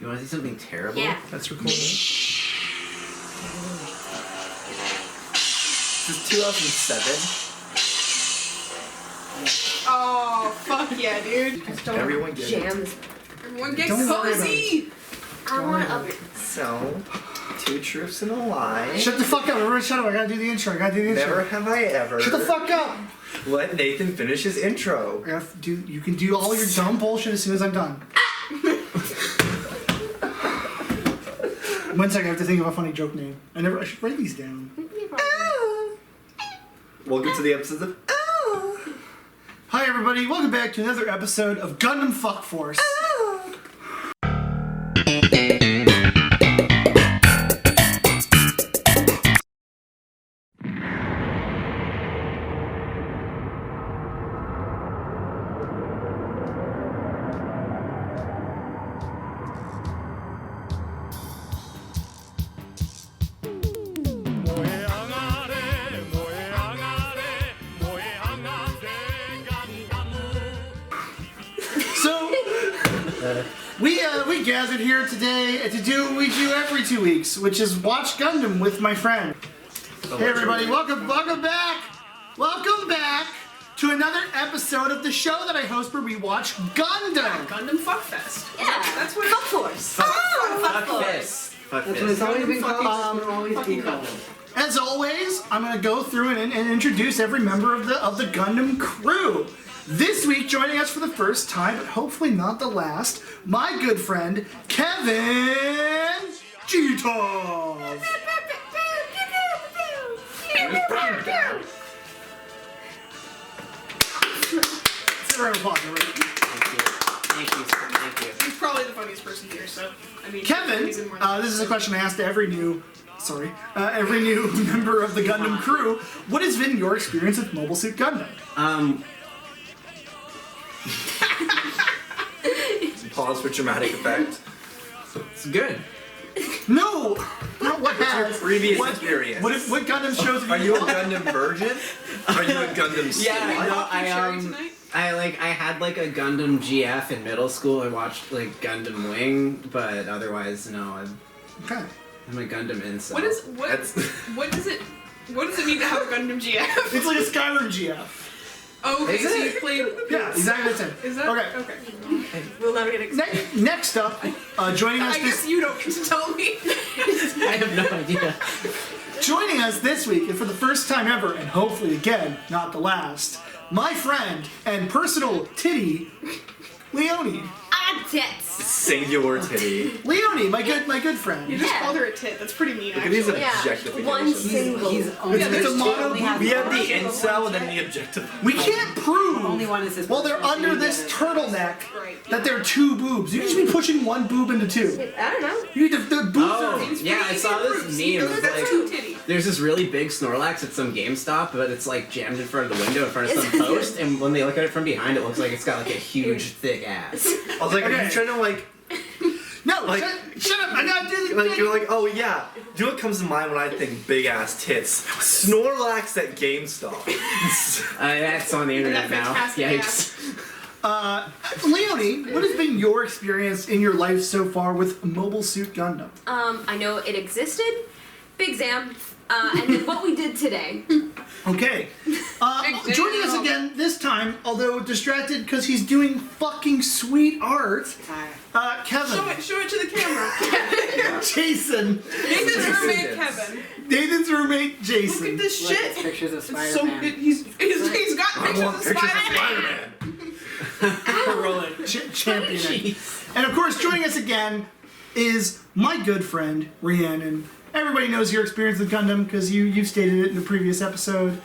You want to see something terrible? Yeah. That's recording. This is 2007. Oh, fuck yeah, dude. Everyone get it. Jams. Everyone get Don't worry cozy. I want to upgrade. So, 2 truths and a lie. Shut the fuck up. Everybody shut up. I gotta do the intro. Never have I ever. Shut the fuck up. Let Nathan finish his intro. You can do all your dumb bullshit as soon as I'm done. 1 second, I have to think of a funny joke name. I should write these down. Welcome to the episodes of Hi everybody, welcome back to another episode of Gundam Fuck Force. We gathered here today to do what we do every 2 weeks, which is watch Gundam with my friend. Hey everybody, welcome back to another episode of the show that I host where we watch Gundam. Gundam Fuckfest. Yeah. That's what Fuck Force. Fuck Force. Fuck That's what it's always been called. Will always be called. As always, I'm going to go through and introduce every member of the Gundam crew. This week, joining us for the first time, but hopefully not the last, my good friend, Kevin G-Tov. Sit around and pause, everybody. Thank you. He's probably the funniest person here, so, I mean... Kevin, he's in more than this is a question I asked to every new member of the Gundam crew. What has been your experience with Mobile Suit Gundam? Pause for dramatic effect. It's good. No! Not what has. Previous experience. What Gundam shows have Are you you a Gundam virgin? Are you a Gundam Yeah, slut? no, tonight? I had like a Gundam GF in middle school. I watched like Gundam Wing, but otherwise, no. Okay. I'm a Gundam incel. What does it mean to have a Gundam GF? It's like a Skyrim GF. Oh, okay, Is so it? you played... Yeah, exactly what I said. Is that... Okay. We'll never get excited. Next up, joining us I guess you don't get to tell me. I have no idea. joining us this week, and for the first time ever, and hopefully again, not the last, my friend and personal titty, Leonie. Tits. Singular titty. Leonie, my good friend. You just Yeah. called her a tit. That's pretty mean, Look at actually. these Yeah. objectifications. One single. He's only It's a mono. We have the incel and then the objective. We can't prove Only one is this. while they're under this turtleneck Right. that they're two boobs. You can just be pushing one boob into two. I don't know. You need the boobs Oh, are. yeah, I saw this meme. It was That's like, two titty. there's this really big Snorlax at some GameStop, but it's like jammed in front of the window in front of some post, and when they look at it from behind, it looks like it's got like a huge, thick ass. I was like, are Okay. you trying to like, No, Like- shut up! I gotta do the like you're like, oh yeah. Do you know what comes to mind when I think big ass tits? Snorlax at GameStop. That's on the internet That now. fantastic Yikes. Leonie, what has been your experience in your life so far with Mobile Suit Gundam? I know it existed. Big Zam. And then what we did today. Okay. Joining us again this time, although distracted because he's doing fucking sweet art, Kevin. Show it to the camera. Jason. Nathan's roommate, Yes. Kevin. Nathan's roommate, Look Jason. at this Look, shit. it's pictures of It's Spider-Man. so good. He's got I pictures want of pictures of Spider-Man. Spider-Man. Champion. Jeez. And of course, joining us again is my good friend, Rhiannon. Everybody knows your experience with Gundam because you've stated it in the previous episode.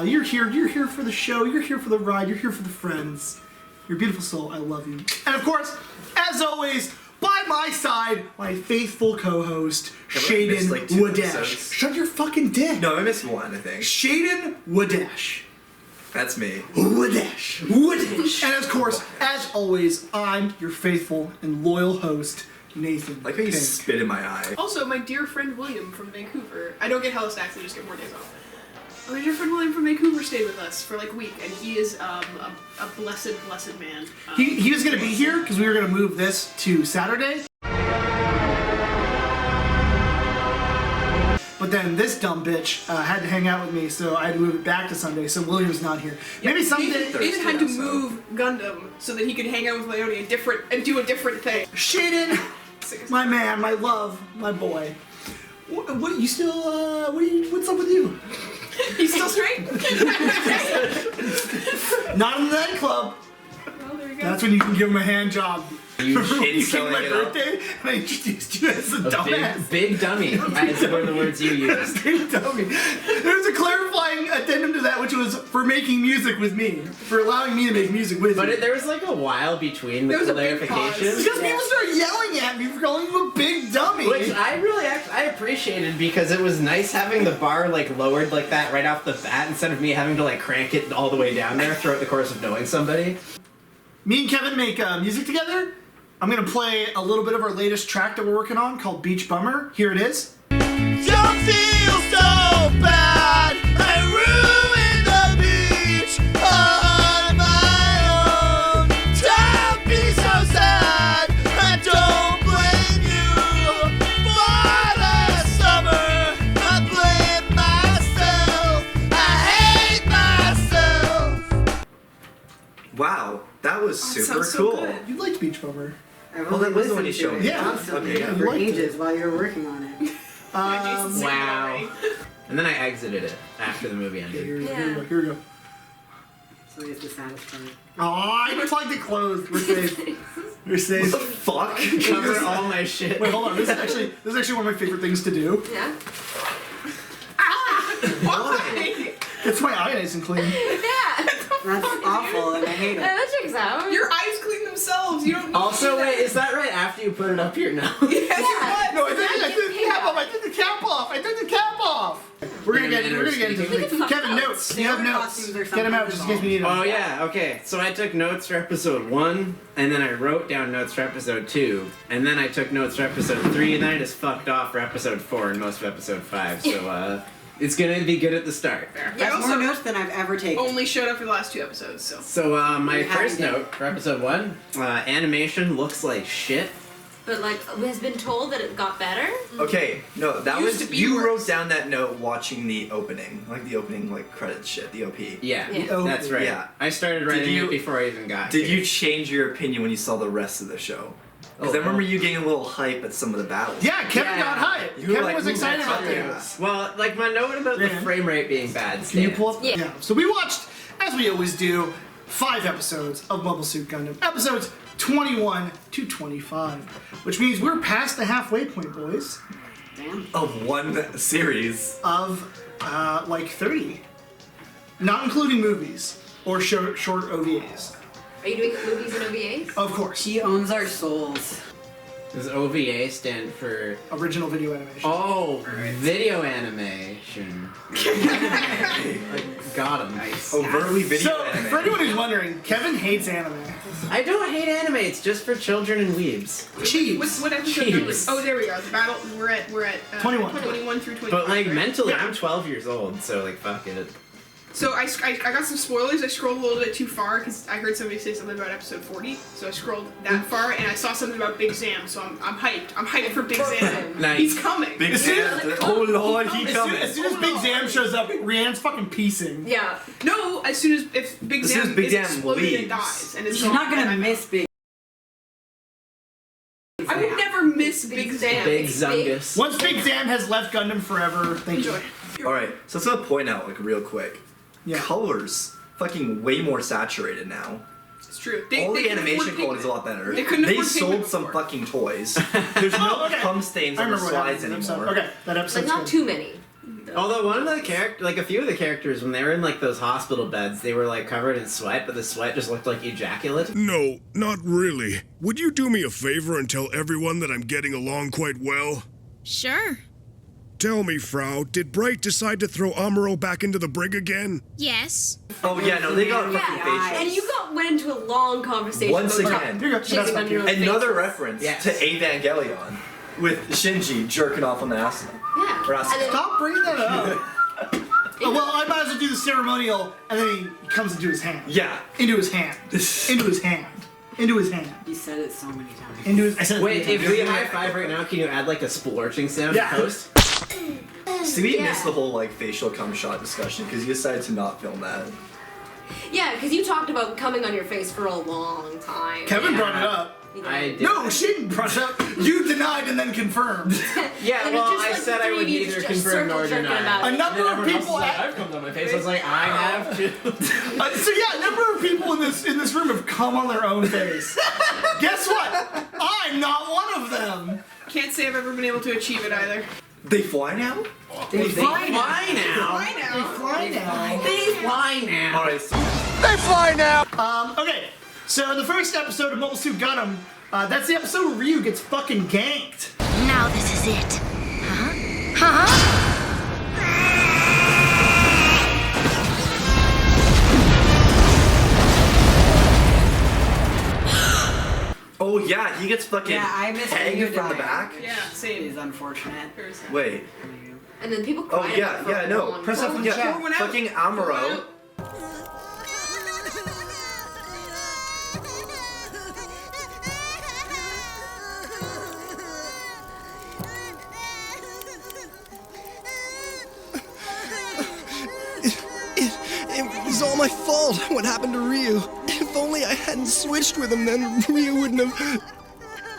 You're here for the show, you're here for the ride, you're here for the friends. You're a beautiful soul, I love you. And of course, as always, by my side, my faithful co-host, Have I missed, Shaden like, 2 Wadash. episodes? Shut your fucking dick. No, I missed one, I think. Shaden Wadash. That's me. Wadash. And of course, as always, I'm your faithful and loyal host, Nathan. Like how you Pink. spit in my eye. Also, my dear friend William from Vancouver. I don't get hella stacks, I just get more days off. My dear friend William from Vancouver stayed with us for like a week, and he is a blessed man. He was going to be here because we were going to move this to Saturday. But then this dumb bitch had to hang out with me, so I had to move it back to Sunday. So William's not here. Maybe someday. Nathan had to move Gundam so that he could hang out with Leone and do a different thing. Shaden, my man, my love, my boy. What you still? What's up with you? He's still straight? Not in the nightclub. Well, there you go. That's when you can give him a hand job. You Remember when you came selling to my it up? birthday and I introduced you as a dumbass? big dummy. As were the words you used. Big dummy. There's a clarifying addendum to that, which was for making music with me, for allowing me to make music with you. There was like a while between the There was a big pause. clarifications. Because people started yelling at me for calling you a big dummy. Which I really I appreciated because it was nice having the bar like lowered like that right off the bat instead of me having to like crank it all the way down there throughout the course of knowing somebody. Me and Kevin make music together. I'm gonna play a little bit of our latest track that we're working on called Beach Bummer. Here it is. Don't feel so bad. I ruined the beach on my own. Don't be so sad. I don't blame you for the summer. I blame myself. I hate myself. Wow, that was that super sounds so cool. good. You liked Beach Bummer. I've Well, that only was the one you listened showed to me. it Yeah. constantly Okay, yeah. for You liked ages it. while you were working on it. Jason's singing Wow. already. And then I exited it after the movie Okay, ended. here we go. Yeah. Here we go. Here we go. So it's the saddest part. Oh, I plugged it closed. We're safe. We're What safe. the fuck? Cover all my shit. Wait, hold on. This is actually one of my favorite things to do. Yeah. Why? It's my eye nice and clean. Yeah. That's awful, and I hate it. That checks out. Your eyes clean themselves. You don't need Also, to do wait, is that right after you put it up your nose? that. Yes, No, I took the cap off. I took the cap off. I took the cap off. We're gonna get into Look it. at Kevin, the notes. You have Their notes. costumes are Get them out just in case we need them. Oh yeah, okay. So I took notes for episode 1, and then I wrote down notes for episode 2, and then I took notes for episode 3, and then I just fucked off for episode 4 and most of episode 5. So it's gonna be good at the start. I That's also more notes than I've ever taken. only showed up for the last 2 episodes, so. So my You first haven't note for episode 1, animation looks like shit. But like, has been told that it got better. Okay, no, that Used was to be you worse. wrote down that note watching the opening, like the opening like credits shit, the OP. Yeah, Yeah. Oh, that's right. yeah. I started writing you- it before I even got Did here. you change your opinion when you saw the rest of the show? Because Oh, I remember oh. you getting a little hype at some of the battles. Yeah, Kevin Yeah. got hype. You were Kevin like, was "Ooh, excited that's about fucking this. Well, like my note about the Yeah. frame rate being bad. Can you stands. pull up? Yeah. So we watched, as we always do, 5 episodes of Mobile Suit Gundam. Episodes 21 to 25. Which means we're past the halfway point, boys. Damn. Of one series. Of like 30. Not including movies or short OVAs. Are you doing movies and OVAs? Of course. She owns our souls. Does OVA stand for Original video animation. Oh, video animation. Got him. Nice. Overtly video So, anime. for anyone who's wondering, Kevin hates anime. I don't hate anime. It's just for children and weebs. Cheese. What episode Jeez. number? Oh, there we go. The battle. We're at 21. 21 through 25. But like right? mentally, Yeah. I'm 12 years old, so like fuck it. So I got some spoilers. I scrolled a little bit too far because I heard somebody say something about episode 40. So I scrolled that far and I saw something about Big Zam. So I'm hyped. I'm hyped for Big Zam. Nice. He's coming. Big As soon Sam. as- Oh lord, he As soon, coming. as soon as Big Zam shows up, Rianne's fucking piecing. Yeah. No, as soon as if Big As soon Zam as Big is Zam exploded leaves. and dies, and it's She's gone, not gonna then miss Big. I would never miss Big Zam. Big It's Zungus. Once Big Zam has left Gundam forever, thank Enjoy. you. Alright, so let's point out like real quick. Yeah. Colors fucking way more saturated now. It's true. All they the couldn't animation afford quality is a pigment. lot better. They couldn't afford sold pigment some before. fucking toys. There's no Oh, okay. cum stains I on the remember what slides happened in that anymore. episode. Okay, that episode's Like not good. too many. Although one of the like a few of the characters, when they were in like those hospital beds, they were like covered in sweat, but the sweat just looked like ejaculate. No, not really. Would you do me a favor and tell everyone that I'm getting along quite well? Sure. Tell me, Frau, did Bright decide to throw Amuro back into the brig again? Yes. Oh yeah, no, they got fucking Yeah, facials. And you went into a long conversation. Once about again. Here you go. Shitting That's under fine. those Another faces. reference Yes. to Evangelion with Shinji jerking off on the Asuna. Yeah. Or Asuna. And then- Stop bringing that up. Oh, well, I might as well do the ceremonial, and then he comes into his hand. Yeah. Into his hand. Into his hand. Into his hand. You said it so many times. Into his. I said. Wait, it if we high five right now, can you add like a splorching sound Yeah. to post? See, we Yeah. missed the whole like facial cum shot discussion because you decided to not film that. Yeah, because you talked about coming on your face for a long time. Kevin brought it up. You know. I did. No, she didn't brought it up. You denied and then confirmed. Yeah, And well, just, I like, said I would 3D neither just confirm nor circle jerking deny. about A it. number of people. I've come on my face. I was like, I have to. So yeah, a number of people in this room have come on their own face. Guess what? I'm not one of them. Can't say I've ever been able to achieve it either. They fly now? They fly now. Fly now. I know. Fly now. They fly now. All right. So They fly now! Okay, so in the first episode of Mobile Suit Gundam, that's the episode where Ryu gets fucking ganked. Now this is it. Huh? oh yeah, he gets fucking Yeah, I missed pegged you from the dying. back. Yeah, It same. is unfortunate. Very sad. Wait. And then people Oh cried yeah, about it for yeah, a no. long Press up time. on the chat. Pour one out. Fucking Pour one Amuro. out. It was all my fault. What happened to Ryu? If only I hadn't switched with him, then Ryu wouldn't have.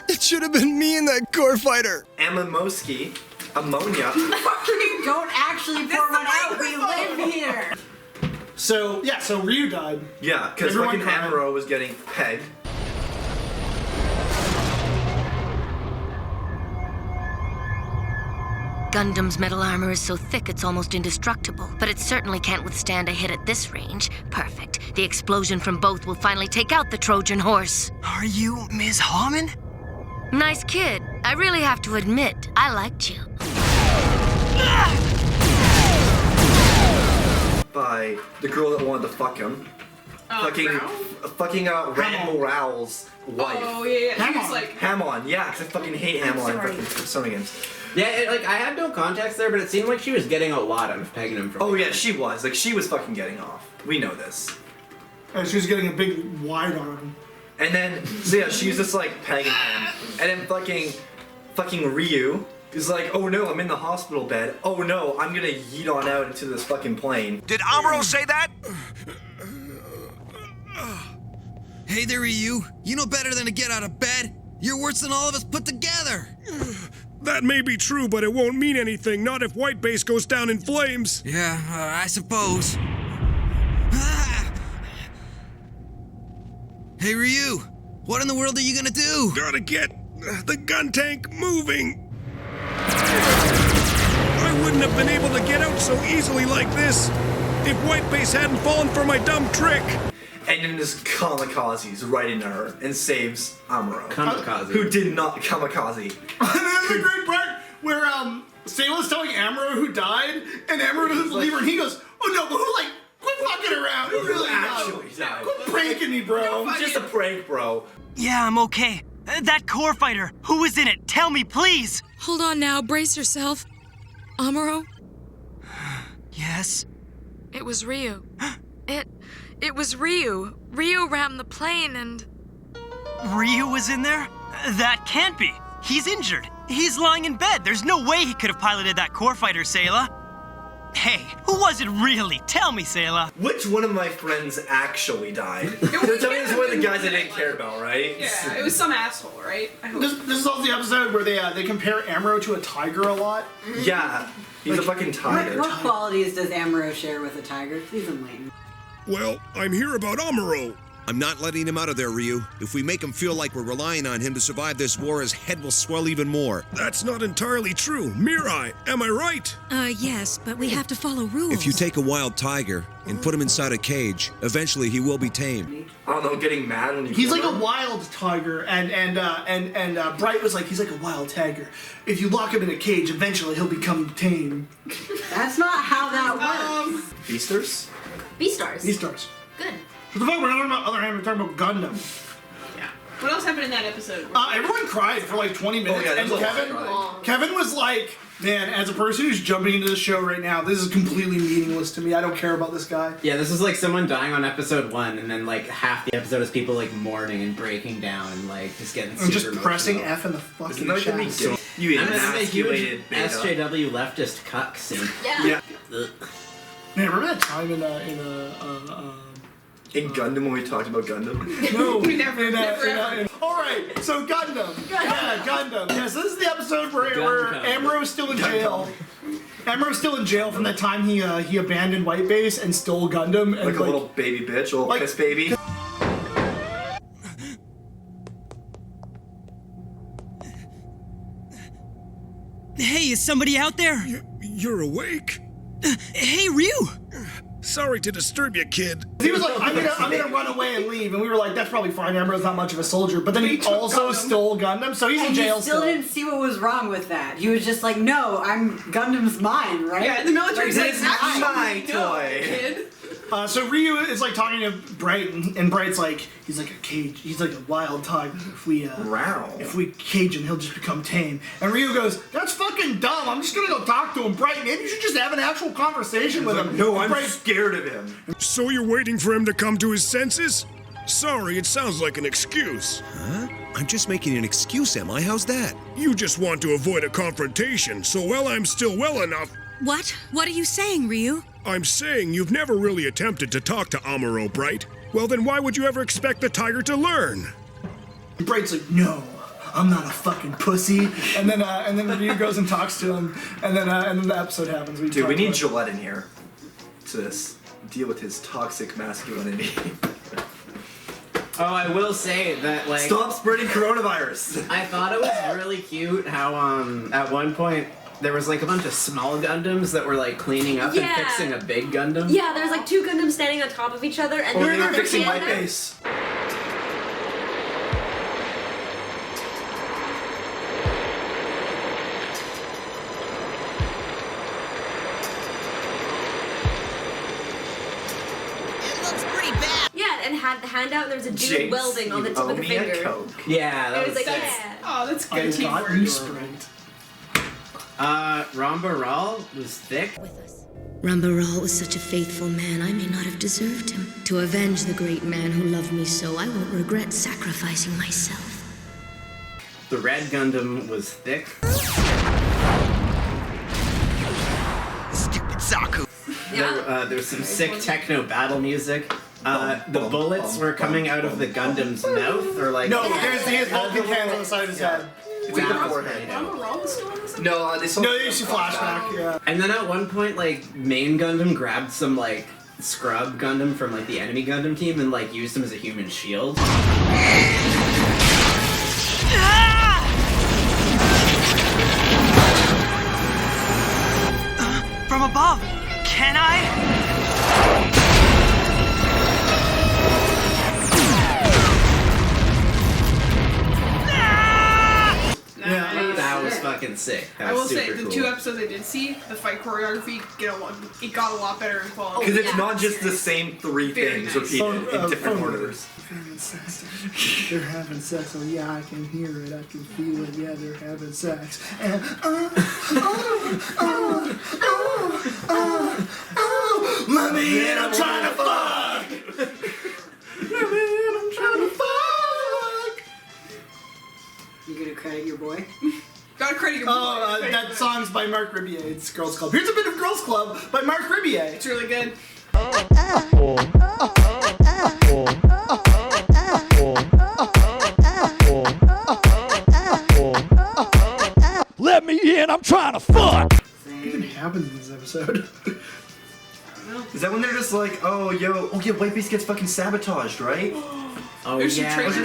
It should have been me in that core fighter. Amimoski. Ammonia. Don't actually pour one out. We live here. So yeah, so Ryu died. Yeah, because Everyone fucking cried. Amuro was getting pegged. Gundam's metal armor is so thick it's almost indestructible, but it certainly can't withstand a hit at this range. Perfect. The explosion from both will finally take out the Trojan horse. Are you Ms. Harmon? Nice kid. I really have to admit, I liked you. By the girl that wanted to fuck him. Fucking Randall Rowell's wife. Oh yeah, yeah. She was Hamon. like, Hamon, yeah, because I fucking hate Hamon in sorry. fucking Summer Games. Yeah, I had no context there, but it seemed like she was getting a lot out of pegging him from. Oh yeah, she was. Like, she was fucking getting off. We know this. And she was getting a big wide arm. And then, so yeah, she was just like pegging him. And then fucking Ryu is like, oh no, I'm in the hospital bed. Oh no, I'm gonna yeet on out into this fucking plane. Did Amuro say that? Hey there, Ryu. You know better than to get out of bed. You're worse than all of us put together. That may be true, but it won't mean anything, not if White Base goes down in flames. Yeah, I suppose. Ah! Hey, Ryu. What in the world are you gonna do? Gotta get the gun tank moving. I wouldn't have been able to get out so easily like this if White Base hadn't fallen for my dumb trick. And then just kamikazes right into her and saves Amuro. Kamikaze. Who did not kamikaze. And then the great part where Sayla's telling Amuro who died, and Amuro doesn't believe her, and he goes, "Oh no, but who quit fucking around? Who really actually died? died? Quit pranking me, bro." Just a prank, bro. Yeah, I'm okay. That core fighter, who was in it? Tell me, please. Hold on now, brace yourself. Amuro, Yes? it was Ryu. It was Ryu. Ryu rammed the plane and... Ryu was in there? That can't be. He's injured. He's lying in bed. There's no way he could have piloted that core fighter, Sayla. Hey, who was it really? Tell me, Sayla. Which one of my friends actually died? Tell me it's one of the guys I didn't care about, right? yeah, it was some asshole, right? I hope. This is also the episode where they compare Amuro to a tiger a lot. Yeah, he's a fucking tiger. What qualities does Amuro share with a tiger? Please enlighten. Well, I'm here about Amuro. I'm not letting him out of there, Ryu. If we make him feel like we're relying on him to survive this war, his head will swell even more. That's not entirely true. Mirai, am I right? Yes, but we have to follow rules. If you take a wild tiger and put him inside a cage, eventually he will be tamed. I don't know, getting mad when you He's kill like a him? wild tiger, and Bright was like, he's like a wild tiger. If you lock him in a cage, eventually he'll become tame. That's not how that works. Beastars? Beastars. He starts. Good. So the fuck, we're not talking about other hand, we're talking about Gundam. Yeah. What else happened in that episode? Everyone cried for like 20 minutes, yeah, and there's a lot of Kevin was like, man, as a person who's jumping into the show right now, this is completely meaningless to me. I don't care about this guy. Yeah, this is like someone dying on episode 1, and then like half the episode is people like mourning and breaking down and like just getting super just emotional. pressing F in the fucking chat. So, You I'm a huge emasculated beta. SJW leftist cuck scene. Yeah. Ugh. Man, remember that time in Gundam when we talked about Gundam? No, We never all right, so Gundam. Yeah, Gundam. Yeah, so this is the episode where Gundam. Amuro's still in jail. Amuro's still in jail from that time he abandoned White Base and stole Gundam. And Like a little baby bitch, a little piss baby. Hey, is somebody out there? You're awake? Hey, Ryu! Sorry to disturb you, kid. He was like, I'm gonna run away and leave, and we were like, that's probably fine. Amuro's not much of a soldier, but then he also stole Gundam, so he's in And jail he still didn't see what was wrong with that. He was just like, no, Gundam's mine, right? Yeah, the military's like, This is my toy. kid. So Ryu is like talking to Bright, and Bright's like, he's like a cage, he's like a wild tiger. If we cage him, he'll just become tame. And Ryu goes, that's fucking dumb. I'm just gonna go talk to him. Bright, maybe you should just have an actual conversation with him. No, I'm Bright, scared of him. So you're waiting for him to come to his senses? Sorry, it sounds like an excuse. Huh? I'm just making an excuse, am I? How's that? You just want to avoid a confrontation, so while I'm still well enough, What? What are you saying, Ryu? I'm saying you've never really attempted to talk to Amuro, Bright. Well, then why would you ever expect the tiger to learn? Bright's like, no, I'm not a fucking pussy. And then Ryu goes and talks to him, and then the episode happens. Dude, we need Gillette in here to deal with his toxic masculinity. Oh, I will say that like Stop spreading coronavirus. I thought it was really cute how at one point there was like a bunch of small Gundams that were like cleaning up and fixing a big Gundam. Yeah, there's like two Gundams standing on top of each other, and They were fixing White White Base. Yeah, and had the handout, and there was a dude James, welding on the you tip of owe the me a finger. Coke. Yeah, that It was like, sick. yeah. Oh, that's good I teamwork. got you Sprite. Rambaral was thick. Rambaral was such a faithful man, I may not have deserved him. To avenge the great man who loved me so, I won't regret sacrificing myself. The red Gundam was thick. Stupid Zaku. There was some sick techno battle music. The bullets were coming out of the Gundam's mouth, or like No, he has Vulcan cans on the side of his head. It's in the forehead. Amuro was still on this? No, they saw. No, you see flashback. Yeah. And then at one point, like main Gundam grabbed some like scrub Gundam from like the enemy Gundam team and like used him as a human shield. From above. Can I? Yeah. That was fucking sick. That I was will say, super the cool. 2 episodes I did see, the fight choreography it got a lot better in quality. Because it's not just the same 3 Very things nice. repeated in different orders. They're having sex. Oh yeah, I can hear it. I can feel it. Yeah, they're having sex. And let me in. I'm trying to fuck. Let me in. I'm trying to fuck. You gonna credit your boy? Gotta credit your Oh, that song's by Mark Ribier. It's Girls Club. Here's a bit of Girls Club by Mark Ribier. It's really good. Let me in, I'm trying to fuck! What even happens in this episode? Is that when they're just like, oh yeah, White Beast gets fucking sabotaged, right? Oh There's some yeah. trailers.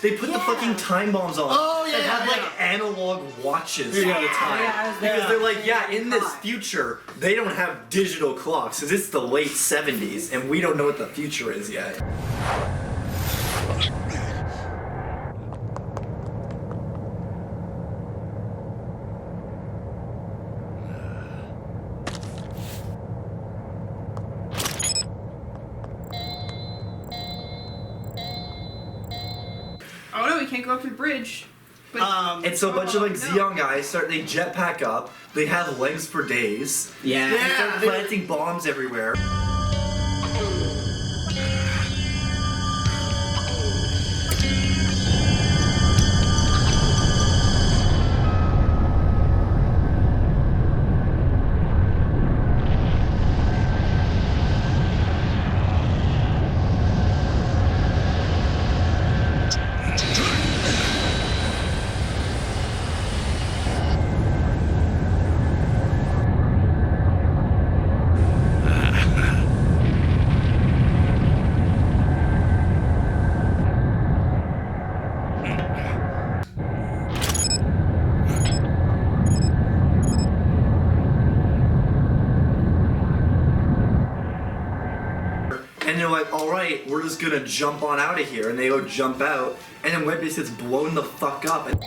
They put the fucking time bombs on. Oh, yeah, They have yeah. like analog watches Yeah. all the time. Yeah, Because they're like, yeah, in this future, they don't have digital clocks because it's the late 70s and we don't know what the future is yet. Oh no, go up to the bridge. But And so a bunch of like Xeon guys they jetpack up. They have legs for days. Yeah. They start planting bombs everywhere. And they're like, alright, we're just gonna jump on out of here. And they go jump out, and then Whitebase gets blown the fuck up. And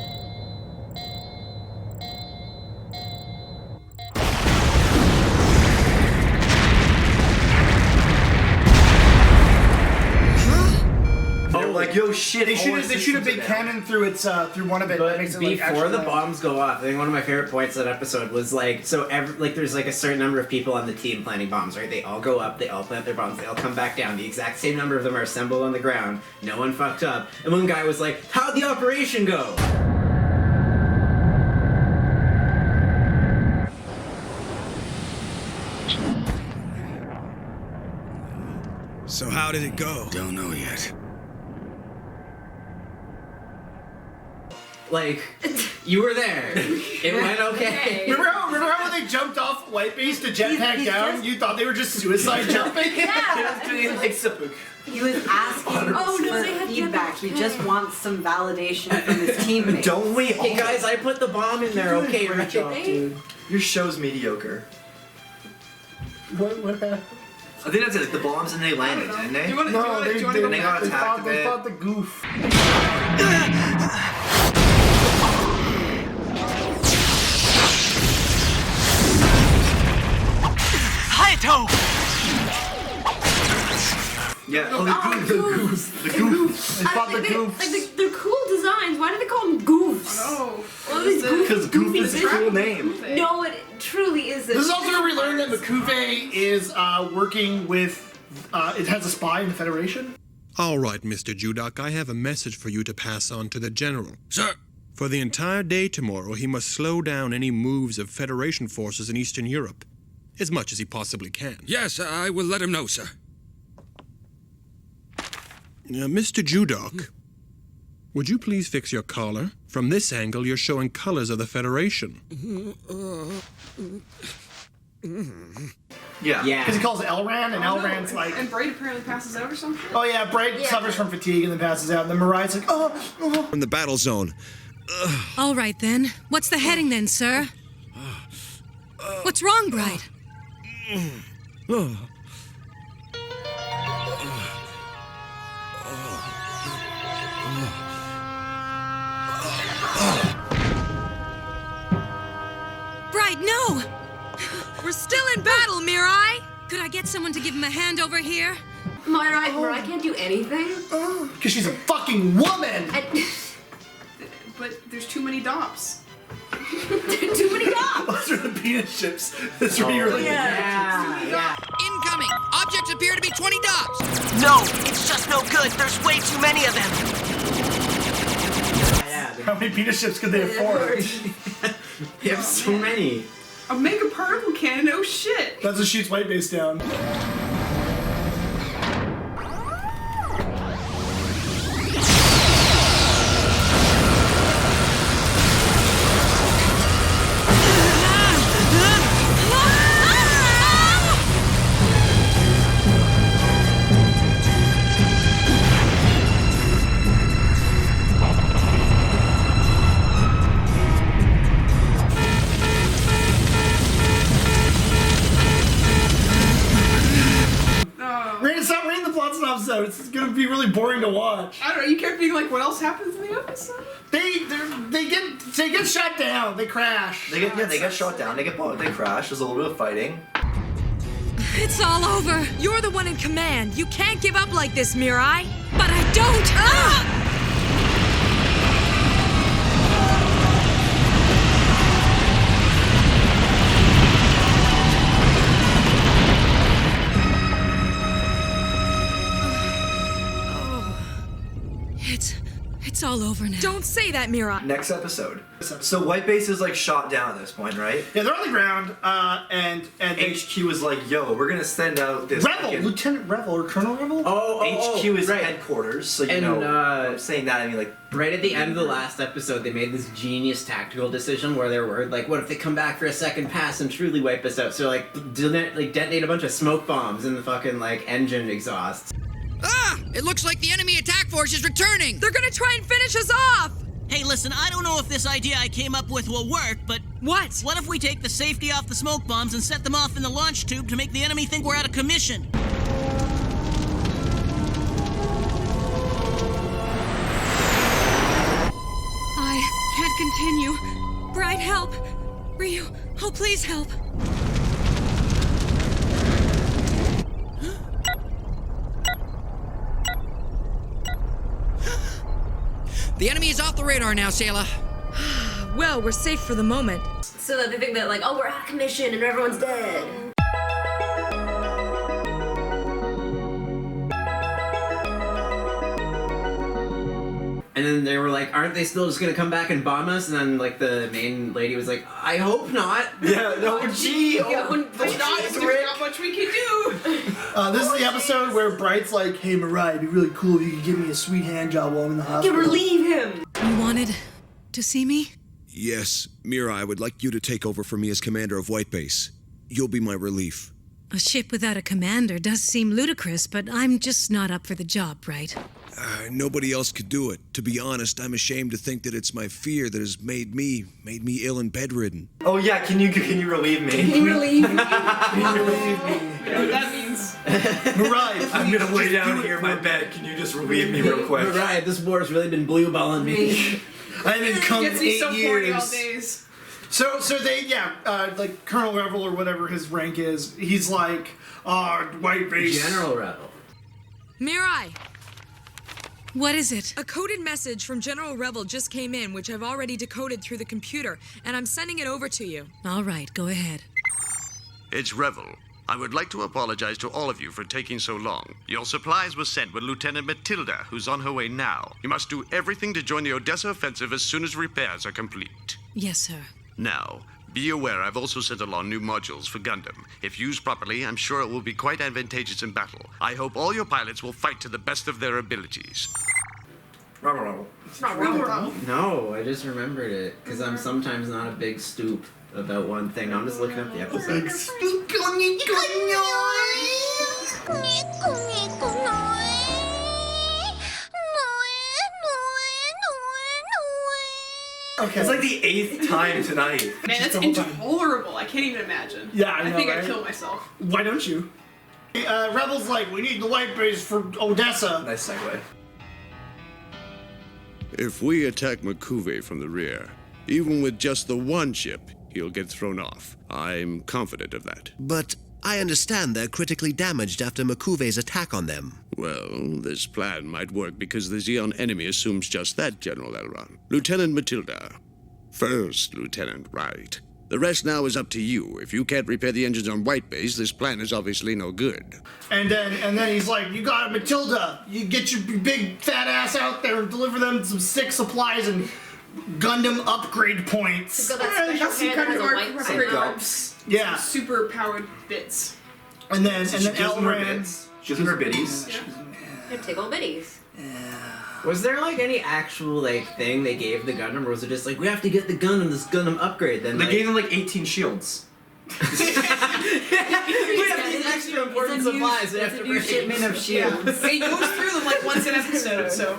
they're like, yo, shit, They shoot a big cannon through its through one of it. That makes it like Before the actually- bombs go off, I think one of my favorite points of that episode was like, so there's like a certain number of people on the team planting bombs, right? They all go up, they all plant their bombs, they all come back down. The exact same number of them are assembled on the ground. No one fucked up. And one guy was like, how'd the operation go? So how did it go? Don't know yet. Like, you were there. It went okay. Remember how when they jumped off Whitebase to jetpack down? You thought they were just suicide jumping? Yeah. doing like seppuku. He was asking for feedback. He just wants some validation from his teammates. Don't we? Hey guys, I put the bomb in there. Okay, Great Richard. job, dude. Your show's mediocre. What happened? I think that's it. The bombs and they landed, didn't they? Do you want to go they got back? attacked a They bit. fought the goof. Hayato! Yeah, the goose. They fought the goofs. Like they're cool designs. Why do they call them goofs? Oh, All these Because goof is a cool name. No, it truly isn't. This is also where we learned that Makuve is working with. It has a spy in the Federation. All right, Mr. Judok, I have a message for you to pass on to the General. Sir. For the entire day tomorrow, he must slow down any moves of Federation forces in Eastern Europe, as much as he possibly can. Yes, I will let him know, sir. Mr. Judok, would you please fix your collar? From this angle, you're showing colors of the Federation. Yeah. Because he calls it Elran, and Elran's like. And Bright apparently passes out or something. Oh yeah, Bright suffers from fatigue and then passes out. And then Mariah's like, oh. In the battle zone. All right, then. What's the heading, then, sir? What's wrong, Bright? Bright, no! We're still in battle, Mirai! Could I get someone to give him a hand over here? Mariah can't do anything. Because she's a fucking woman! But there's too many dops. Too many dops! Those are the penis chips. That's really Yeah. Incoming! Objects appear to be 20 dots! No, it's just no good. There's way too many of them. How many penis chips could they afford? They have so many. A mega particle cannon, oh shit! That's what shoots Whitebase down. Brandon, stop reading the plot synopsis. It's gonna be really boring to watch. I don't know, you kept being like, what else happens in the episode? They get shot down. They crash. They get shot down. They crash. There's a little bit of fighting. It's all over. You're the one in command. You can't give up like this, Mirai. But I don't! Don't say that, Mira. Next episode. So White Base is like shot down at this point, right? Yeah, they're on the ground, and HQ is like, yo, we're gonna send out this Revel, Lieutenant Revel or Colonel Revel. HQ is right. headquarters, so you And, know. I'm saying that, I mean, like, right at the end of the last episode, they made this genius tactical decision where they were like, what if they come back for a second pass and truly wipe us out? So like detonate a bunch of smoke bombs in the fucking like engine exhausts. Ah! It looks like the enemy attack force is returning! They're gonna try and finish us off! Hey, listen, I don't know if this idea I came up with will work, but... What? What if we take the safety off the smoke bombs and set them off in the launch tube to make the enemy think we're out of commission? I can't continue. Bright, help! Ryu, oh please help! The enemy is off the radar now, Sayla. Well, we're safe for the moment. So that they think that, like, oh, we're out of commission and everyone's dead. And then they were like, aren't they still just gonna come back and bomb us? And then like the main lady was like, I hope not. Yeah, no, gee. There's not much we can do. This is the episode where Bright's like, hey Mariah, it'd be really cool if you could give me a sweet hand job while I'm in the hospital. Relieve him. You wanted to see me? Yes, Mira, I would like you to take over for me as commander of White Base. You'll be my relief. A ship without a commander does seem ludicrous, but I'm just not up for the job, Bright. Nobody else could do it. To be honest, I'm ashamed to think that it's my fear that has made me ill and bedridden. Oh yeah, can you relieve me? Can you relieve me? Can you relieve me? You know what that means? Mariah, I'm gonna lay down here in my bed. Can you just relieve me real quick? Mariah, this war's really been blue balling me. I haven't come in 8 Gets me so horny all years. days. So they, like Colonel Revel or whatever his rank is, he's like, White Base. General Revel. Mirai! What is it? A coded message from General Revel just came in, which I've already decoded through the computer, and I'm sending it over to you. All right, go ahead. It's Revel. I would like to apologize to all of you for taking so long. Your supplies were sent with Lieutenant Matilda, who's on her way now. You must do everything to join the Odessa offensive as soon as repairs are complete. Yes, sir. Now, be aware I've also sent along new modules for Gundam. If used properly, I'm sure it will be quite advantageous in battle. I hope all your pilots will fight to the best of their abilities. No, I just remembered it, because I'm sometimes not a big stoop about one thing. I'm just looking up the episode. Okay. It's like the 8th time tonight. Man, that's intolerable. I can't even imagine. Yeah, I know, think right? I'd kill myself. Why don't you? Rebel's like, we need the White Base for Odessa. Nice segue. If we attack Makuve from the rear, even with just the one ship, he'll get thrown off. I'm confident of that. But I understand they're critically damaged after Makuve's attack on them. Well, this plan might work because the Zeon enemy assumes just that, General Elron. Lieutenant Matilda. First, Lieutenant Wright. The rest now is up to you. If you can't repair the engines on White Base, this plan is obviously no good. And then he's like, you got it, Matilda. You get your big fat ass out there and deliver them some sick supplies and Gundam upgrade points. So that's special That's some hand kind that of has a our white upgrade side. arms. Yeah. Some super powered bits. And then Elran. Gives them her biddies. They're tickle bitties. Was there like any actual like thing they gave the Gundam, or was it just like we have to get the Gundam, this Gundam upgrade? Then They like, gave them like 18 shields. we have these extra important supplies. We have to bring. Shipment of shields. He goes through them like once an episode, so.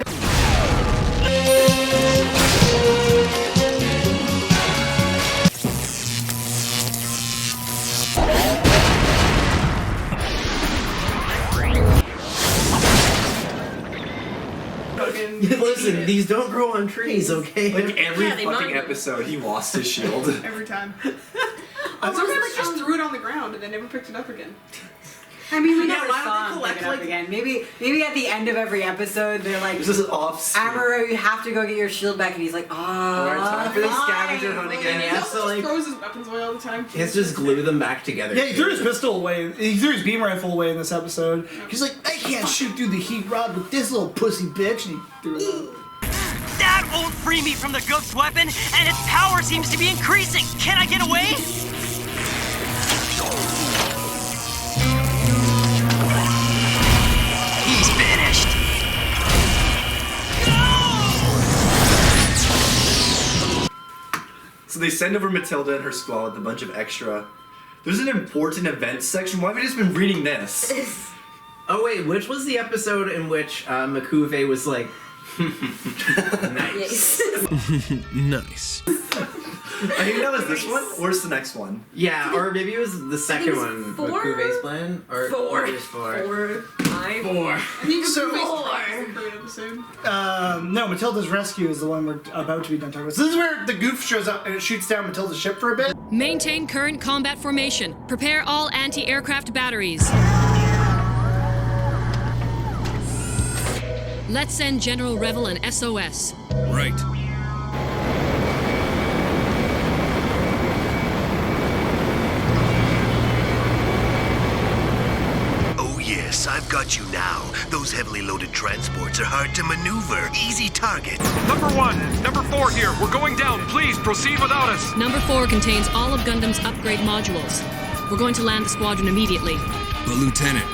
Listen, these don't grow on trees, okay? Like every Yeah, they fucking might. episode, he lost his shield. Every time. Sometimes just threw it on the ground and then never picked it up again. I mean, we Yeah, never why don't saw they him collect, pick it up like- again. Maybe at the end of every episode, they're like, This is off. Amuro, you have to go get your shield back, and he's like, Alright, time for the fine." scavenger hunt And again. he He has also to like, just throws his weapons away all the time. he has to just glue them back together. Yeah, he threw his pistol away. He threw his beam rifle away in this episode. He's like, I can't shoot through the heat rod with this little pussy bitch. And he threw it out. That won't free me from the goof's weapon, and its power seems to be increasing. Can I get away? He's finished. So they send over Matilda and her squad with a bunch of extra. There's an important events section. Why have we just been reading this? Oh wait, which was the episode in which Makuve was like, nice. Nice. I think that was this one. Where's the next one? Yeah, or maybe it was the second one. Makuve's plan, or Four. It was four. 4, 5. 4. I think So- episode. No, Matilda's rescue is the one we're about to be done talking about. So this is where the goof shows up and it shoots down Matilda's ship for a bit. Maintain current combat formation. Prepare all anti-aircraft batteries. Let's send General Revel an SOS. Right. Oh yes, I've got you now. Those heavily loaded transports are hard to maneuver. Easy target. Number 1, number 4 here. We're going down. Please proceed without us. Number 4 contains all of Gundam's upgrade modules. We're going to land the squadron immediately. But Lieutenant,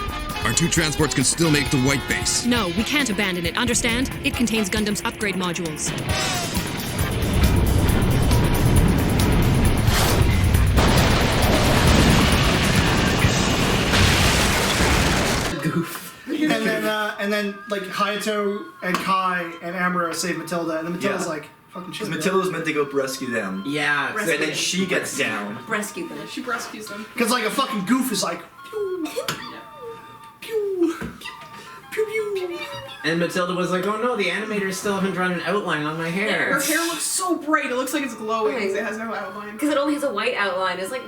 our 2 transports can still make the White Base. No, we can't abandon it, understand? It contains Gundam's upgrade modules. And then like Hayato and Kai and Amuro save Matilda, and then Matilda's like, fucking shit. Because Matilda was meant to go rescue them. Yeah. And then she gets down. Rescue them. She rescues them. Because like a fucking goof is like, pew, pew, pew, pew. And Matilda was like, oh no, the animators still haven't drawn an outline on my hair. Her hair looks so bright. It looks like it's glowing. Because it has no outline. Because it only has a white outline. It's like...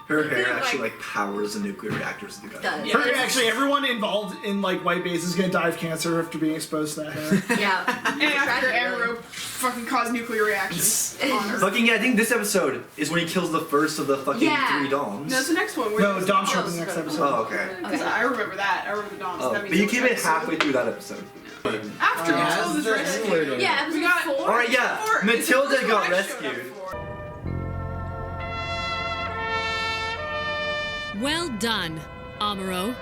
Her hair actually like powers the nuclear reactors of the gun. Actually, everyone involved in like White Base is gonna die of cancer after being exposed to that hair. Yeah. And after Amuro fucking caused nuclear reactions on her. Fucking yeah, I think this episode is when he kills the first of the fucking 3 Doms. No, it's the next one. No, Dom showed up in the next episode. Oh, okay. Because I remember that. I remember the Doms. Oh, That but means you it came was in halfway through that episode. After Matilda's rescue. Yeah, we got 4. Alright, yeah. Matilda got rescued. Well done, Amuro.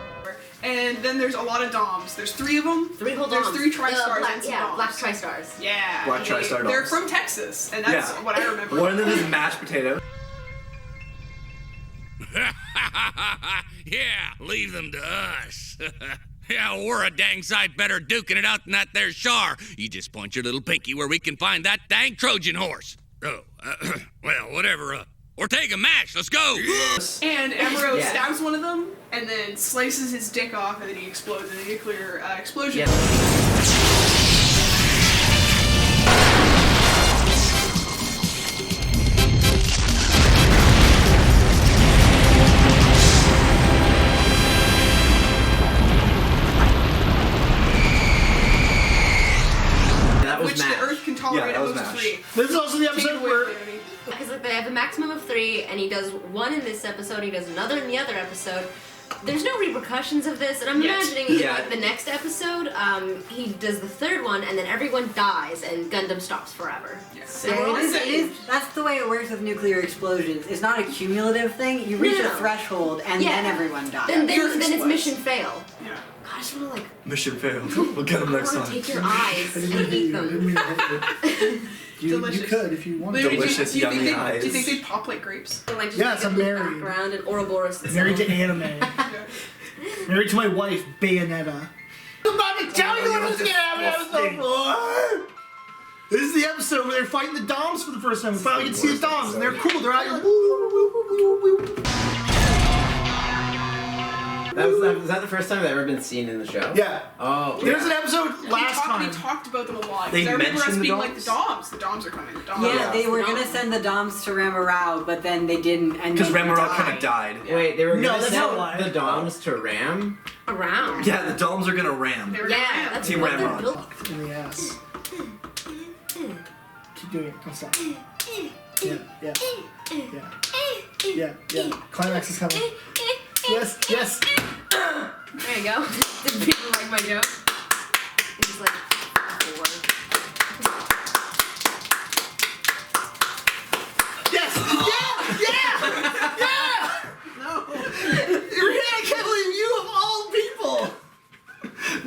And then there's a lot of Doms. There's 3 of them. 3 whole There's Doms. 3 Tri-Stars Black, and some yeah, Doms. Black Tri-Stars. Yeah. Black Tri-Star They're Doms. from Texas, and that's what I remember. One of them is mashed potato. Yeah, leave them to us. Yeah, we're a dang sight better duking it out than that there Char. You just point your little pinky where we can find that dang Trojan horse. Oh, well, whatever. Ortega, mash, let's go! And Amuro stabs one of them, and then slices his dick off, and then he explodes in a nuclear explosion. Which the Earth can tolerate up to 3. This is also the episode where... Because like, they have a maximum of 3, and he does 1 in this episode, he does another in the other episode. There's no repercussions of this, and I'm imagining in like, the next episode, he does the 3rd one, and then everyone dies, and Gundam stops forever. So Yeah, it is, that's the way it works with nuclear explosions. It's not a cumulative thing. You reach a threshold, and then everyone dies. Then it's mission fail. Yeah. God, I just want to like... Mission failed. We'll get them next I want time. to take your eyes and eat them. You Delicious. could if you wanted. Delicious, yummy Do eyes. you think they pop like grapes? Or, like, just Yes, I'm married. Background and Ouroboros. And Married to stuff. anime. Married to my wife, Bayonetta. I'm about to tell you what was gonna happen in episode 4! This is the episode where they're fighting the Doms for the first time. We finally get to see the Doms, and they're cool. They're out here. Was that the first time they've ever been seen in the show? Yeah. Oh. There's an episode last time. We talked about them a lot. They I remember us mentioned the being like, Doms? the Doms. The Doms are coming. The Doms. Yeah, they were gonna send the Doms to Ramarao, but then they didn't. Because Ramarao kind of died. Wait, they were No, gonna that's send not why. the Doms to Ram? Around. Yeah, the Doms are gonna ram. Yeah, that's Team what they're Ramrod. built. In the ass. Keep doing it. Don't stop. Yeah, yeah. Yeah. Yeah, yeah. Climax is coming. Yes, yes. There you go. Did people like my joke? It's just like 4.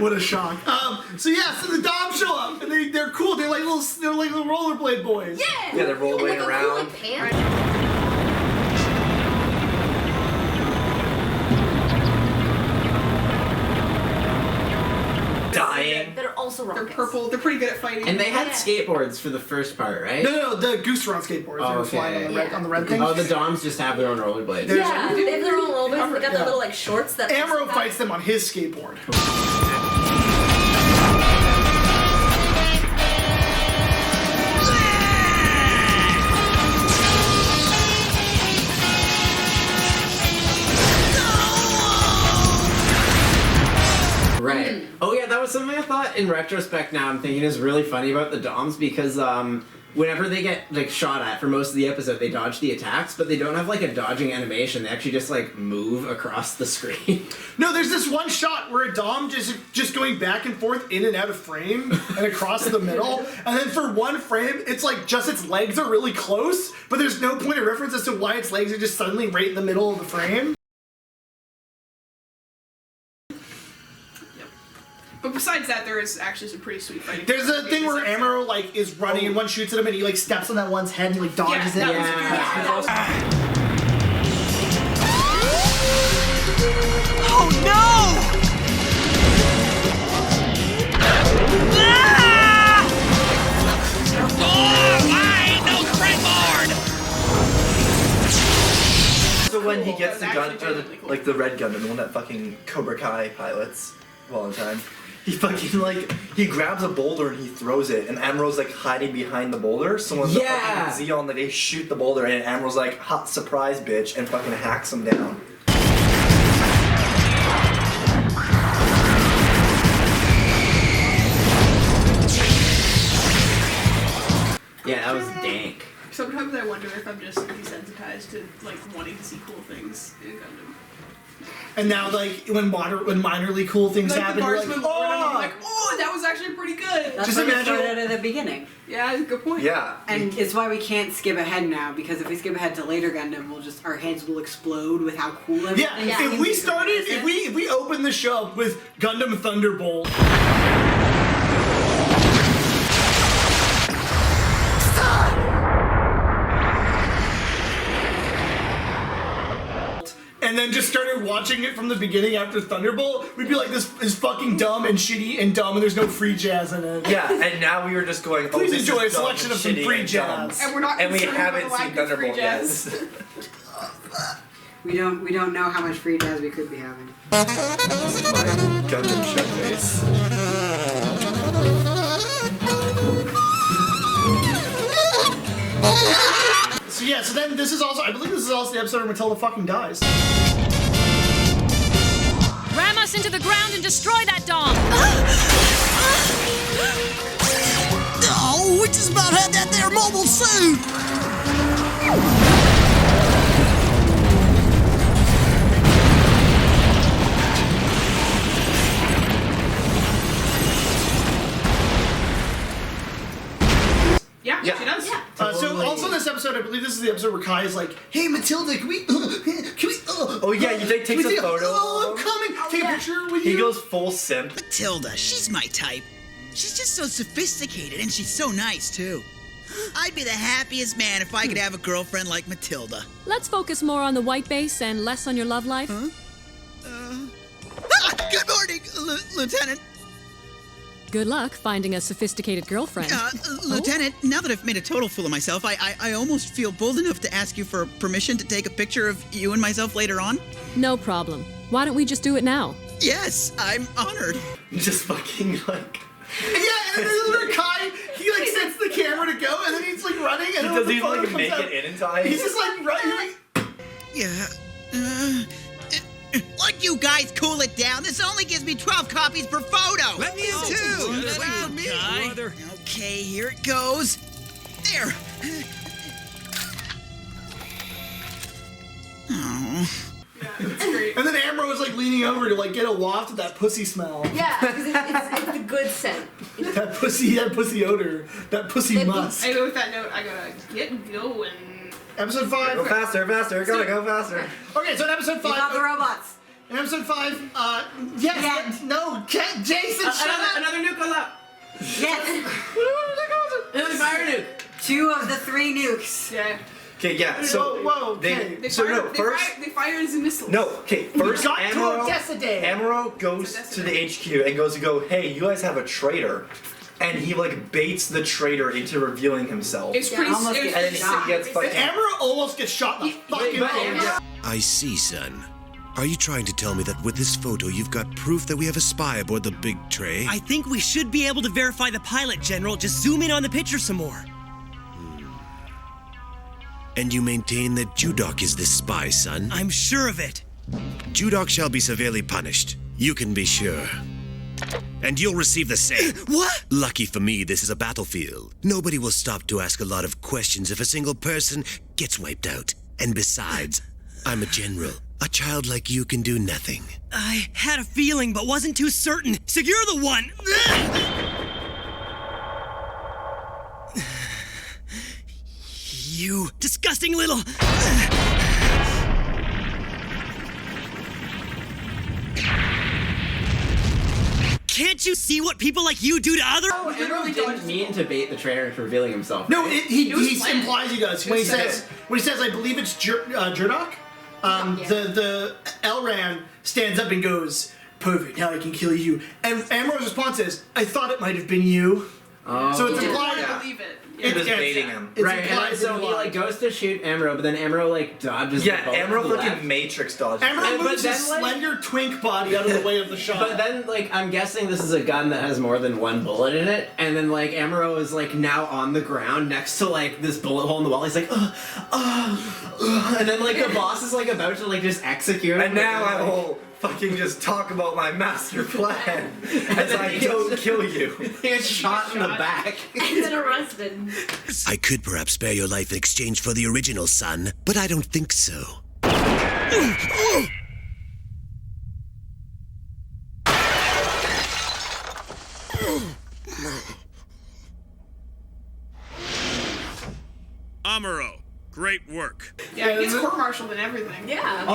What a shock. So the Doms show up and they're cool. They're like little rollerblade boys. Yeah. Yeah, they're rolling around. Dying. That are also rockets. They're purple. They're pretty good at fighting. And they had skateboards for the first part, right? No, the Goose Run skateboards. Oh, They were flying on the red thing. Oh, the Doms just have their own rollerblades. They have their own rollerblades. They got the little shorts that. Amuro fights them on his skateboard. Right. Oh yeah, that was something I thought in retrospect now I'm thinking is really funny about the Doms because whenever they get like shot at for most of the episode they dodge the attacks, but they don't have like a dodging animation. They actually just like move across the screen. No, there's this one shot where a Dom just going back and forth in and out of frame and across the middle, and then for one frame it's like just its legs are really close, but there's no point of reference as to why its legs are just suddenly right in the middle of the frame. But besides that, there is actually some pretty sweet fighting. There's a thing where Amuro like is running and one shoots at him and he like steps on that one's head and like dodges it. Oh no! Ah! Oh, I ain't no springboard! So when he gets the gun, like the red Gundam, the one that fucking Cobra Kai pilots all the time, he fucking like, he grabs a boulder and he throws it, and Amuro's like hiding behind the boulder. So when the fucking Zeon, like they shoot the boulder and Amuro's like, hot surprise bitch, and fucking hacks him down. Yeah, that was dank. Sometimes I wonder if I'm just desensitized to like wanting to see cool things in Gundam. And now, like, when minorly cool things Like happen, the you're bars like, move forward, and I'm like, oh, that was actually pretty good. That's Just what imagine- we started at the beginning. Yeah, good point. Yeah. And it's why we can't skip ahead now, because if we skip ahead to later Gundam, our heads will explode with how cool everything yeah, is. if we started, if we opened the show up with Gundam Thunderbolt. And then just started watching it from the beginning after Thunderbolt, we'd be like, this is fucking dumb and shitty and dumb and there's no free jazz in it. Yeah, and now we were just going, oh, Please this enjoy a is dumb selection and of some shitty free and dumb. jazz. And we're not And we concerned about haven't the seen lack of free Thunderbolt yet. jazz. We don't know how much free jazz we could be having. This is my Gundam show face. So yeah, so then this is also, I believe this is also the episode where Matilda fucking dies. Ram us into the ground and destroy that Dom! Oh, we just about had that there mobile suit! Yeah, she does. Yeah. So also in this episode, I believe this is the episode where Kai is like, hey Matilda, can we, Oh yeah, he takes a photo. Oh, I'm coming, take a picture with you. He goes full simp. Matilda, she's my type. She's just so sophisticated, and she's so nice, too. I'd be the happiest man if I could have a girlfriend like Matilda. Let's focus more on the white base and less on your love life. Huh? Good morning, Lieutenant. Good luck finding a sophisticated girlfriend. Lieutenant, now that I've made a total fool of myself, I almost feel bold enough to ask you for permission to take a picture of you and myself later on. No problem. Why don't we just do it now? Yes, I'm honored. Just fucking like... Yeah, and then there's Kai, he like sets the camera to go, and then he's like running, and Does he like make it in time? He's just like running. Yeah. Like you guys cool it down. This only gives me 12 copies per photo. Let me in too. Wait for me, brother. Okay, here it goes. There. Oh. And then Amuro was like leaning over to like get a waft of that pussy smell. Yeah, because it's the good scent. That pussy odor. That pussy musk. I go with that note, I gotta get going. Episode 5. Go faster, go faster. Okay, so in episode 5. You got the robots. In episode 5, yes, no, Jason, shut up! Another nuke goes up! Yes! Another fire nuke! 2 of the 3 nukes. Yeah. Okay, yeah, so... Whoa, they fire as a missile. No, okay, first got to Odessa Day. Amuro goes to the HQ and goes to go, hey, you guys have a traitor. And he, like, baits the traitor into revealing himself. It's pretty and then he gets fucking... Amuro almost gets shot in the fucking face. I see, son. Are you trying to tell me that with this photo you've got proof that we have a spy aboard the big tray? I think we should be able to verify the pilot, General. Just zoom in on the picture some more. And you maintain that Judok is this spy, son? I'm sure of it. Judok shall be severely punished. You can be sure. And you'll receive the same. What? Lucky for me, this is a battlefield. Nobody will stop to ask a lot of questions if a single person gets wiped out. And besides, I'm a general. A child like you can do nothing. I had a feeling, but wasn't too certain. So you're the one. You disgusting little... Can't you see what people like you do to others? Oh, Amuro didn't mean to bait the traitor into revealing himself. No, right? he implies he does. When he says, I believe it's Jurdok, the Elran stands up and goes, perfect, now I can kill you. And Amuro's response is, I thought it might have been you. So it's implied. I believe it. He was baiting him. Right, and then, so he like goes to shoot Amuro, but then Amuro like dodges the bullet. Yeah, Amuro to the fucking left. Matrix dodges. Amuro moves his slender twink body out of the way of the shot. But then, like, I'm guessing this is a gun that has more than one bullet in it, and then, like, Amuro is, like, now on the ground next to, like, this bullet hole in the wall. He's like, and then, like, the boss is, like, about to, like, just execute him. And now I will fucking just talk about my master plan as I don't kill you. He gets shot in the back. And then arrested. I could perhaps spare your life in exchange for the original, son, but I don't think so. Amuro, great work. Yeah, he gets court-martialed and everything. Yeah.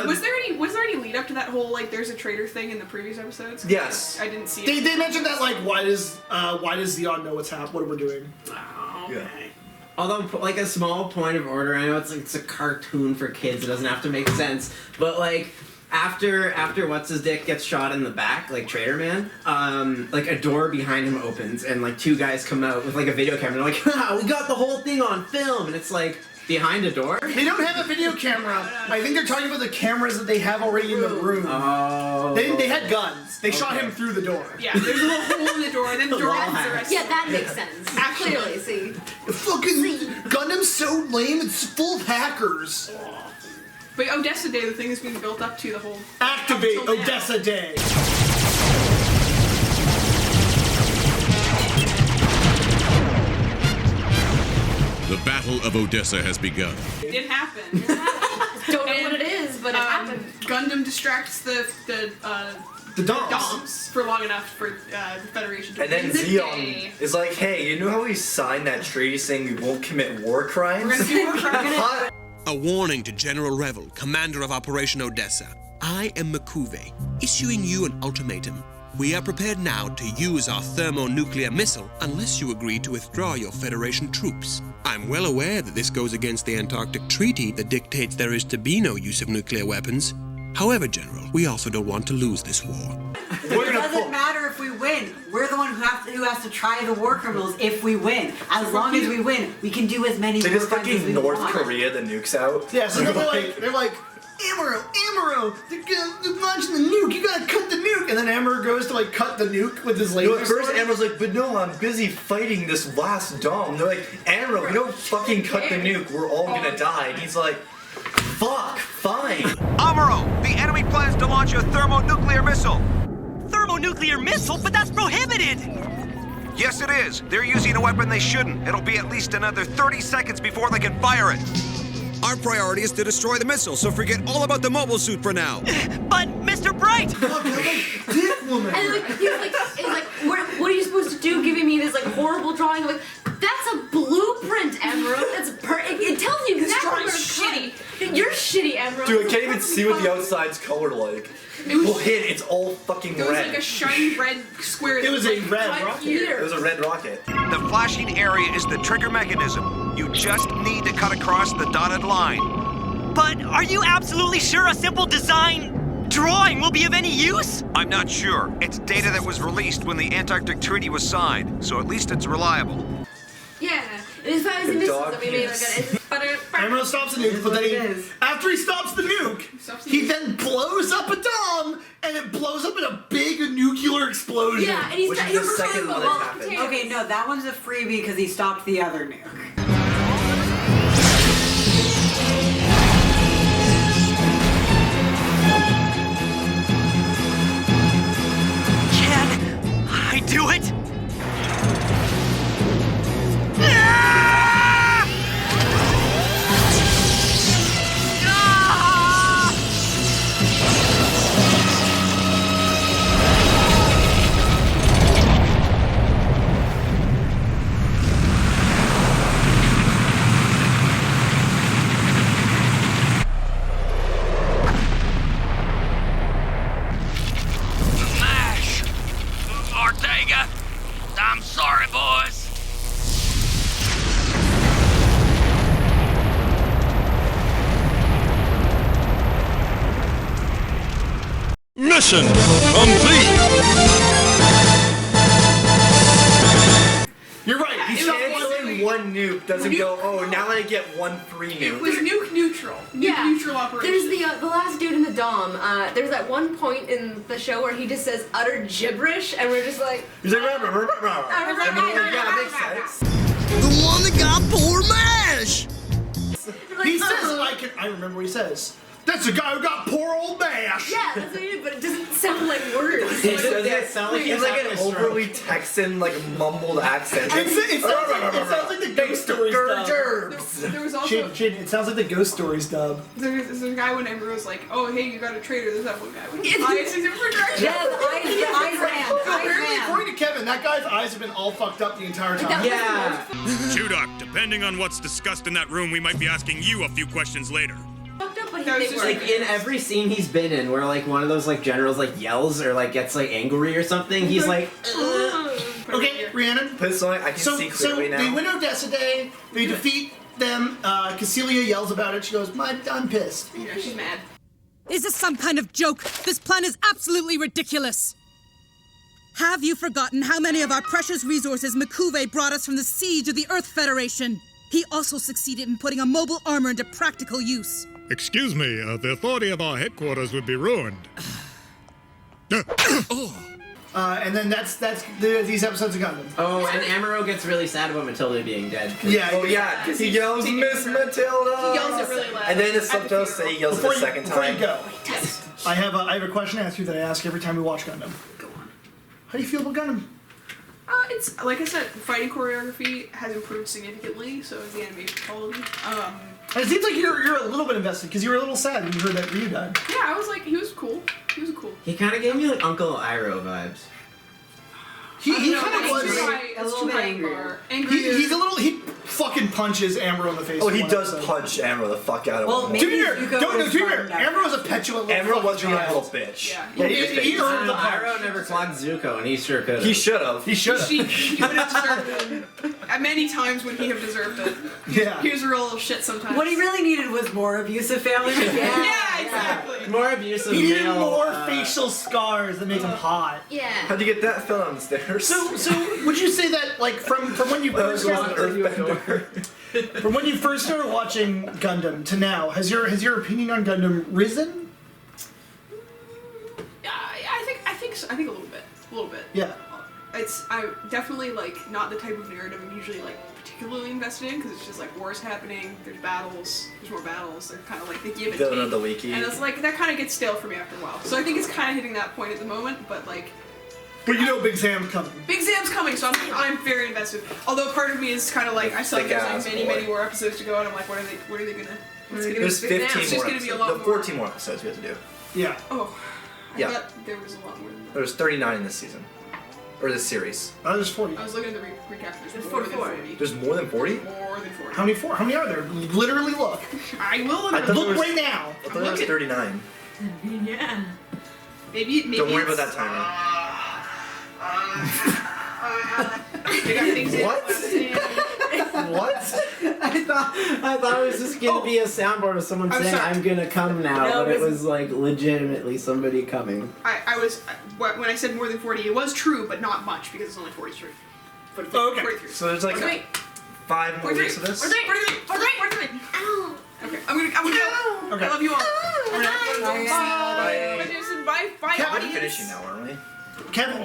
Was there any lead up to that whole like there's a traitor thing in the previous episodes? Yes. I didn't see They it. mentioned that, like, why does Zeon know what's happening? What we're doing? Oh, okay. Yeah. Although, like, a small point of order, I know it's a cartoon for kids, it doesn't have to make sense, but, like, after What's-His-Dick gets shot in the back, like Traitor Man, like, a door behind him opens, and, like, 2 guys come out with, like, a video camera, and they're like, ha, we got the whole thing on film, and it's, like, behind a door? They don't have a video camera. I think they're talking about the cameras that they have already in the room. Oh. They had guns. They shot him through the door. Yeah, there's a little hole in the door, and then the door opens the rest. Yeah, that makes sense. Clearly, see. Fucking Gundam's so lame, it's full of hackers. But Odessa Day, the thing is being built up to the whole... Activate Odessa Day. The Battle of Odessa has begun. It did happen. Don't know what it is, but it happened. Gundam distracts the DOMs for long enough for the Federation to And then win the Zeon day. is like, hey, you know how we signed that treaty saying we won't commit war crimes? We're gonna do war crimes. A warning to General Revel, commander of Operation Odessa. I am Makuve, issuing you an ultimatum. We are prepared now to use our thermonuclear missile unless you agree to withdraw your Federation troops. I'm well aware that this goes against the Antarctic Treaty that dictates there is to be no use of nuclear weapons. However, General, we also don't want to lose this war. It doesn't matter if we win. We're the one who has to try the war criminals if we win. As long as we win, we can do as many They war just crimes as fucking we North want. Korea the nukes out. Yeah, so they're like, Amuro, they're launching the nuke, you gotta cut the nuke! And then Amuro goes to, like, cut the nuke with his laser No, at first sword. Amuro's like, but no, I'm busy fighting this last dom. They're like, Amuro, if we don't fucking cut the nuke, we're all gonna die. And he's like, fuck, fine. Amuro, the enemy plans to launch a thermonuclear missile. Thermonuclear missile? But that's prohibited! Yes, it is. They're using a weapon they shouldn't. It'll be at least another 30 seconds before they can fire it. Our priority is to destroy the missile, so forget all about the mobile suit for now. But, Mr. Bright! Dick woman! And he's like, what are you supposed to do? Giving me this like horrible drawing. I'm like, that's a blueprint, Amuro. That's it tells you exactly where to cut. You're shitty, Emerald. Dude, I can't even see what the outside's color like. Well, it's all fucking red. There was like a shiny red square. It was a red rocket. It was a red rocket. The flashing area is the trigger mechanism. You just need to cut across the dotted line. But are you absolutely sure a simple design drawing will be of any use? I'm not sure. It's data that was released when the Antarctic Treaty was signed, so at least it's reliable. Yeah, and as far as the missiles that we made, Emerald stops the nuke, but then after he stops the nuke, he then blows up a dome, and it blows up in a big nuclear explosion. Yeah, and he's Which is the second one that's happened. Okay, no, that one's a freebie because he stopped the other nuke. Can I do it? Mash! Ortega! I'm sorry, boys. Mission complete! You're right. He shot one nuke doesn't go, oh, now I get 1 free nuke. It was nuke neutral. Nuke neutral operation. There's the last dude in the dome. There's that one point in the show where he just says utter gibberish, and we're just like. He's like, yeah, makes sense. The one that got poor Mash! He says, I remember what he says. That's the guy who got poor old Mash. Yeah, that's what he did, but it doesn't sound like words. It sound like it's like an overly Texan, like mumbled accent. It sounds like the Ghost Stories dub. There was also. It sounds like the Ghost Stories dub. There's a guy when Ember was like, oh, hey, you got a traitor. There's that one guy with his eyes in different directions. Yeah, the eyes ran. Apparently, according to Kevin, that guy's eyes have been all fucked up the entire time. Yeah. Chudok, depending on what's discussed in that room, we might be asking you a few questions later. Like in every scene he's been in, where like one of those like generals like yells or like gets like angry or something, he's like. Okay, Rhiannon. I can see clearly now. They win Odessa Day. They defeat them. Cassilia yells about it. She goes, "I'm pissed." Yeah, she's mad. Is this some kind of joke? This plan is absolutely ridiculous. Have you forgotten how many of our precious resources Makuve brought us from the siege of the Earth Federation? He also succeeded in putting a mobile armor into practical use. Excuse me, the authority of our headquarters would be ruined. And then that's these episodes of Gundam. Oh, and Amuro gets really sad about Matilda being dead. Yeah. Oh yeah, because he yells Miss Matilda. He yells it really loud. And then the subtitles say he yells it the second Before time. you go, I have a question to ask you that I ask every time we watch Gundam. Go on. How do you feel about Gundam? It's like I said, fighting choreography has improved significantly. So is the animation quality. And it seems like you're a little bit invested because you were a little sad when you heard that Ryu died. Yeah, I was like, he was cool. He was cool. He kind of gave me like Uncle Iroh vibes. He kind of was a little bit angry. He's a little. He fucking punches Amuro in the face. Oh, he does punch Amuro the fuck out of him. Well, maybe To be fair, Amuro's a petulant little Amuro was being a little child. bitch. Yeah. He earned the punch. Iroh never clocked Zuko, and he sure could. He should have. He should have. He would have deserved it. At many times would he have deserved it. Yeah. He was a real little shit sometimes. What he really needed was more abusive family. Yeah, exactly. More abusive. He needed male, more facial scars that make him hot. Yeah. How'd you get that fell downstairs? So would you say that like from when you first from when you first started watching Gundam to now, has your opinion on Gundam risen? Yeah, I think so. I think a little bit. Yeah. I'm definitely like not the type of narrative I'm usually like particularly invested in because it's just like wars happening, there's more battles. They're kind of like they give and Building up take, the wiki. and it's like that kind of gets stale for me after a while. So I think it's kind of hitting that point at the moment, but like. But you know Big Sam's coming. Big Sam's coming, so I'm very invested. Although part of me is kind of like I saw there's like many more episodes to go, and I'm like, what are they gonna? There's 15 It's just more gonna be a episodes. lot No, more. 14 more episodes we have to do. Yeah. Oh, I Yeah. thought there was a lot more than that. There's 39 this season. Or the series? There's 40. I was looking at the recap. There's more than 44. 40. There's more than 40? More than 40. How many are there? Literally look. I will. Look right now. I thought it was 39. Yeah. Maybe Don't worry about that timer. What? I thought it was just gonna be a soundboard of someone saying, "I'm gonna come now," No, but it was like legitimately somebody coming. When I said more than 40, it was true, but not much because it's only 43. Okay. 43. So there's like 5 more weeks of this? 43. Ow. Okay, I'm gonna go. Okay. I love you all. Bye. Jason, bye. Bye. We're audience. finishing now, aren't we? Kevin.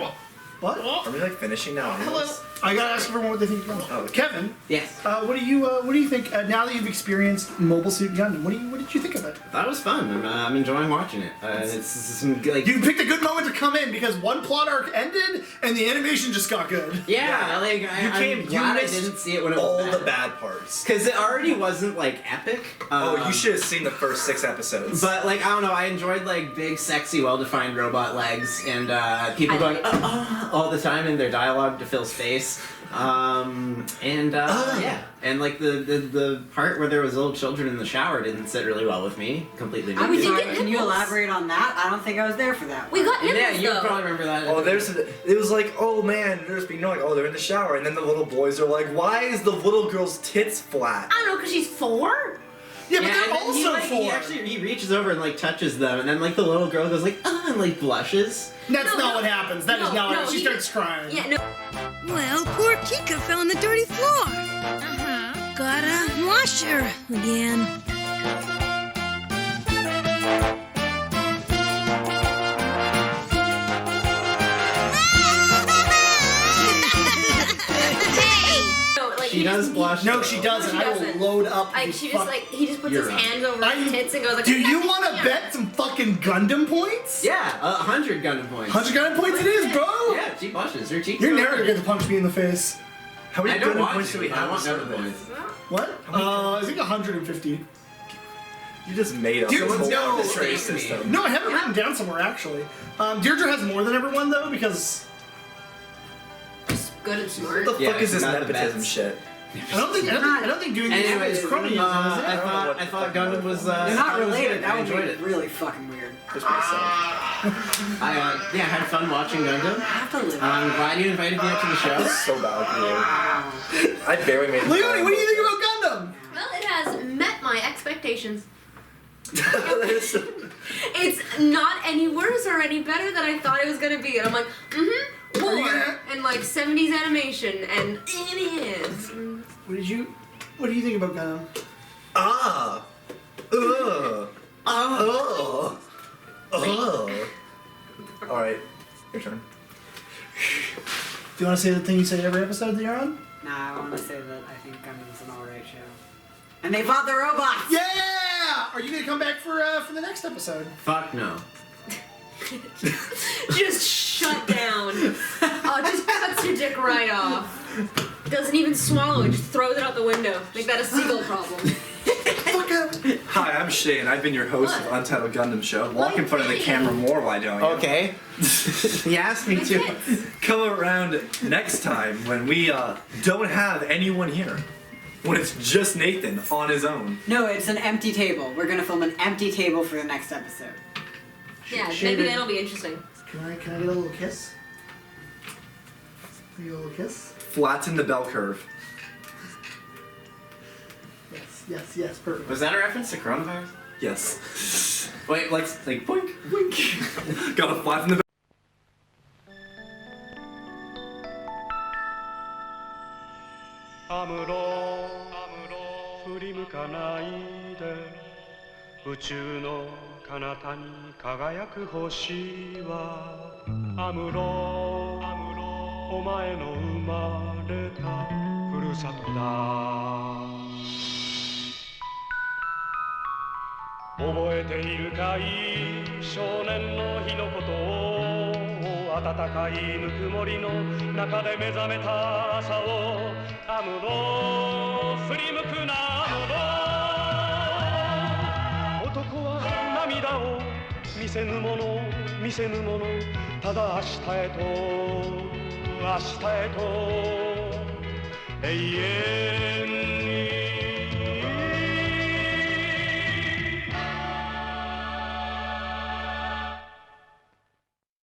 What? Are we like finishing now? Hello. I gotta ask everyone what they think. Kevin. Yes. What do you think now that you've experienced Mobile Suit Gundam? What did you think of it? That was fun. I'm enjoying watching it. It's some like you picked a good moment to come in because one plot arc ended and the animation just got good. Yeah, like I'm glad I didn't see it when it was all the bad parts. Because it already wasn't like epic. You should have seen the first 6 episodes. But like I don't know, I enjoyed like big, sexy, well-defined robot legs and people going all the time in their dialogue to Phil's face. Yeah, and like the part where there was little children in the shower didn't sit really well with me. Completely. I'm sorry, can you elaborate on that? I don't think I was there for that. We got nipples, Yeah, you though. probably remember that. Oh, it was like, oh man, there's being like, oh, they're in the shower, and then the little boys are like, why is the little girl's tits flat? I don't know, because she's 4? Yeah, but they're and then also he reaches over and like touches them, and then like the little girl goes like, and like blushes. That's not what happens. That is not what happens. She starts crying. Yeah, no. Well, poor Kika fell on the dirty floor. Gotta wash her again. She does blush. No, she doesn't. I will load up. Like, he just puts his hands over her tits and goes like. Do you want to bet some fucking Gundam points? Yeah, 100 Gundam points. 100 Gundam points it is, bro. Yeah, she blushes. Her cheeks. You're never gonna get to punch me in the face. How many I don't Gundam want points to. do we have? I want never points. What? I think 150. You just made up. Dude, Someone's no, got this race system. No, I have it written down somewhere actually. Deirdre has more than everyone though because. Good and smart. What the fuck is this nepotism shit? I don't think doing this Anyways, is cronyism, is it? I thought Gundam was. They're not related. I That would enjoyed be it. really fucking weird. I had fun watching Gundam. I'm glad you invited me up to the show. That's so bad for you. I barely made it. Leonie, what do you think about Gundam? Well, it has met my expectations. It's not any worse or any better than I thought it was gonna be. And I'm like, war and like 70s animation, and it is. What do you think about Gundam? Alright, your turn. Do you want to say the thing you say every episode that you're on? Nah, I want to say that I think Gundam's an alright show. And they fought the robots! Yeah! Are you gonna come back for the next episode? Fuck no. Just shut down. Just cuts your dick right off. Doesn't even swallow it, just throws it out the window. Make that a seagull problem. Hi, I'm Shane. I've been your host of Untitled Gundam Show. Walk in front of the camera more, why don't you? Okay. He asked me to. Come around next time when we don't have anyone here. When it's just Nathan on his own. No, it's an empty table. We're gonna film an empty table for the next episode. Yeah, maybe that'll be interesting. Can I get a little kiss? Can I get a little kiss? Flatten the bell curve. Yes, perfect. Was that a reference to coronavirus? Yes. Wait, let's like boink, boink. Gotta flatten the bell. 明日へと永遠